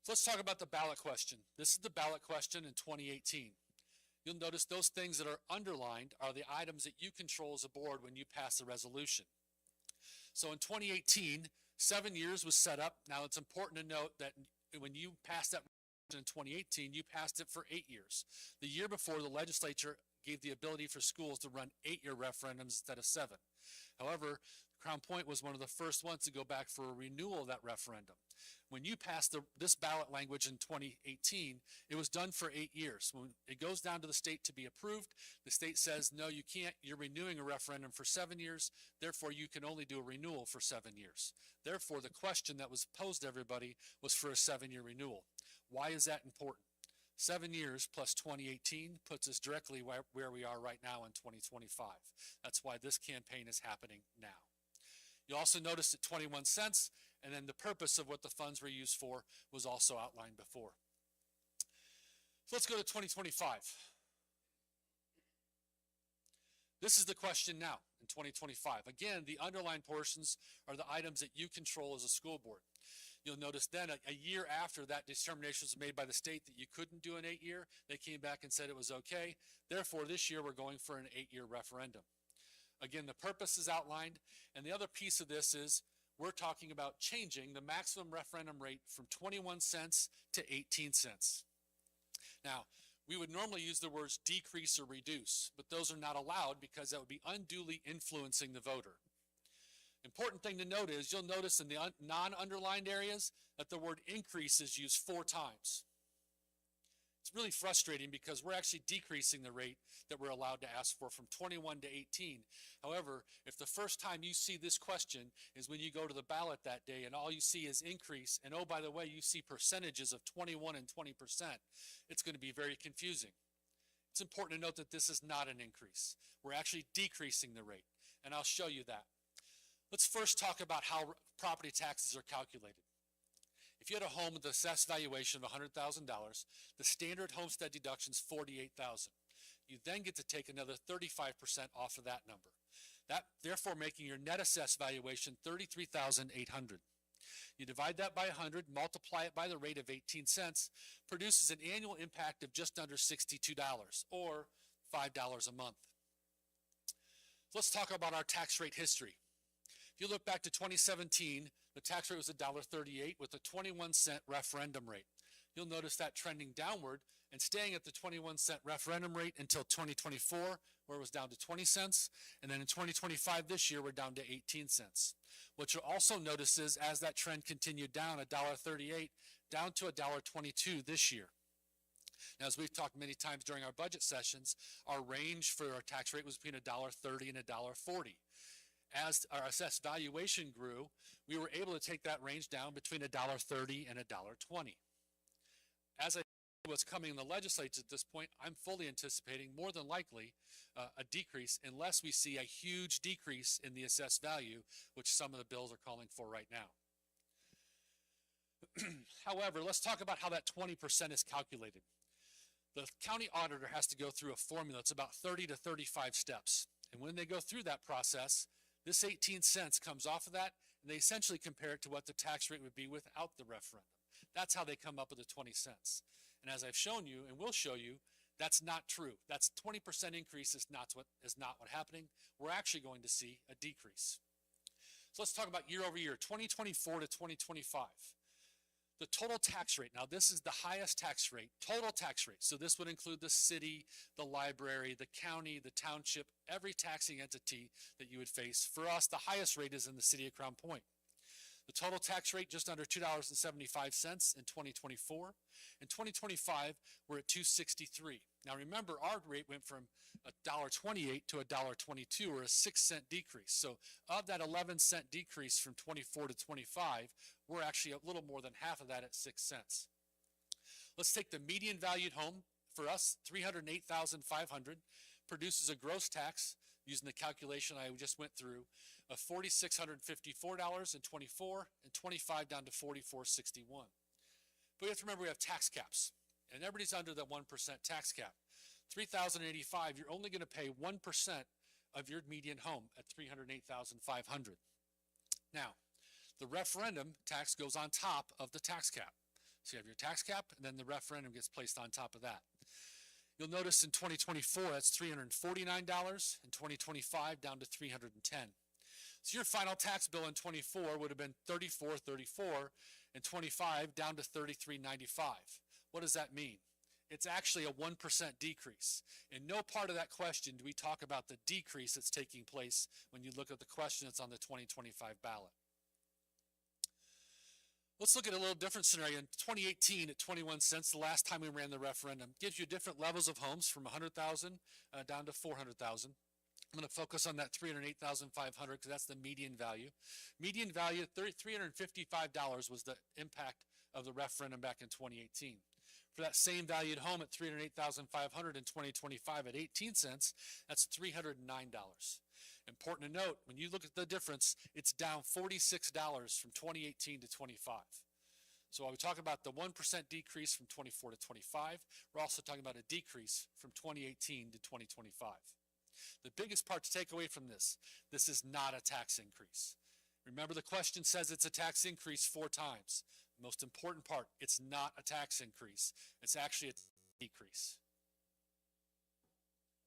So let's talk about the ballot question. This is the ballot question in 2018. You'll notice those things that are underlined are the items that you control as a board when you pass a resolution. So in 2018, 7 years was set up. Now it's important to note that when you passed that in 2018, you passed it for 8 years. The year before, the legislature gave the ability for schools to run 8-year referendums instead of 7. However, Crown Point was one of the first ones to go back for a renewal of that referendum. When you passed this ballot language in 2018, it was done for 8 years. When it goes down to the state to be approved, the state says, no, you can't. You're renewing a referendum for 7 years. Therefore, you can only do a renewal for 7 years. Therefore, the question that was posed to everybody was for a 7-year renewal. Why is that important? 7 years plus 2018 puts us directly where we are right now in 2025. That's why this campaign is happening now. You also notice at 21 cents, and then the purpose of what the funds were used for was also outlined before. So let's go to 2025. This is the question now in 2025. Again, the underlined portions are the items that you control as a school board. You'll notice then a year after that determination was made by the state that you couldn't do an 8-year, they came back and said it was okay. Therefore, this year we're going for an 8-year referendum. Again, the purpose is outlined, and the other piece of this is we're talking about changing the maximum referendum rate from 21 cents to 18 cents. Now, we would normally use the words decrease or reduce, but those are not allowed because that would be unduly influencing the voter. Important thing to note is you'll notice in the non-underlined areas that the word increase is used 4 times. It's really frustrating because we're actually decreasing the rate that we're allowed to ask for from 21 to 18. However, if the first time you see this question is when you go to the ballot that day and all you see is increase, and oh, by the way, you see percentages of 21 and 20%, it's going to be very confusing. It's important to note that this is not an increase. We're actually decreasing the rate, and I'll show you that. Let's first talk about how property taxes are calculated. If you had a home with an assessed valuation of $100,000, the standard homestead deduction is $48,000. You then get to take another 35% off of that number. That therefore making your net assessed valuation $33,800. You divide that by 100, multiply it by the rate of 18 cents, produces an annual impact of just under $62 or $5 a month. So let's talk about our tax rate history. If you look back to 2017, the tax rate was $1.38 with a 21-cent referendum rate. You'll notice that trending downward and staying at the 21-cent referendum rate until 2024, where it was down to 20 cents. And then in 2025 this year, we're down to 18 cents. What you'll also notice is as that trend continued down, $1.38 down to $1.22 this year. Now, as we've talked many times during our budget sessions, our range for our tax rate was between $1.30 and $1.40. As our assessed valuation grew, we were able to take that range down between $1.30 and $1.20. As I see what's coming in the legislature at this point, I'm fully anticipating more than likely a decrease unless we see a huge decrease in the assessed value, which some of the bills are calling for right now. However, let's talk about how that 20% is calculated. The county auditor has to go through a formula. It's about 30 to 35 steps. And when they go through that process, this 18 cents comes off of that, and they essentially compare it to what the tax rate would be without the referendum. That's how they come up with the 20 cents. And as I've shown you, and will show you, that's not true. That's 20% increase is not what happening. We're actually going to see a decrease. So let's talk about year over year, 2024 to 2025. The total tax rate, now this is the highest tax rate, total tax rate. So this would include the city, the library, the county, the township, every taxing entity that you would face. For us, the highest rate is in the city of Crown Point. The total tax rate just under $2.75 in 2024. In 2025, we're at $2.63. Now remember, our rate went from $1.28 to $1.22, or a 6-cent decrease. So of that 11-cent decrease from 24 to 25, we're actually a little more than half of that at 6 cents. Let's take the median valued home. For us, $308,500 produces a gross tax, using the calculation I just went through, of $4,654 in 24 and 25 down to $4,461. But we have to remember we have tax caps, and everybody's under that 1% tax cap. $3,085, you're only going to pay 1% of your median home at $308,500. Now, the referendum tax goes on top of the tax cap. So you have your tax cap, and then the referendum gets placed on top of that. You'll notice in 2024, that's $349. In 2025, down to $310. So your final tax bill in 24 would have been $34.34, and 25 down to $33.95. What does that mean? It's actually a 1% decrease. In no part of that question do we talk about the decrease that's taking place when you look at the question that's on the 2025 ballot. Let's look at a little different scenario. In 2018 at 21 cents, the last time we ran the referendum, gives you different levels of homes from 100,000 down to 400,000. I'm going to focus on that 308,500 because that's the median value. Median value, $355 was the impact of the referendum back in 2018. For that same valued home at 308,500 in 2025 at 18 cents, that's $309. Important to note, when you look at the difference, it's down $46 from 2018 to 25. So while we talk about the 1% decrease from 24 to 25, we're also talking about a decrease from 2018 to 2025. The biggest part to take away from this is not a tax increase. Remember, the question says it's a tax increase 4 times. The most important part, it's not a tax increase. It's actually a decrease.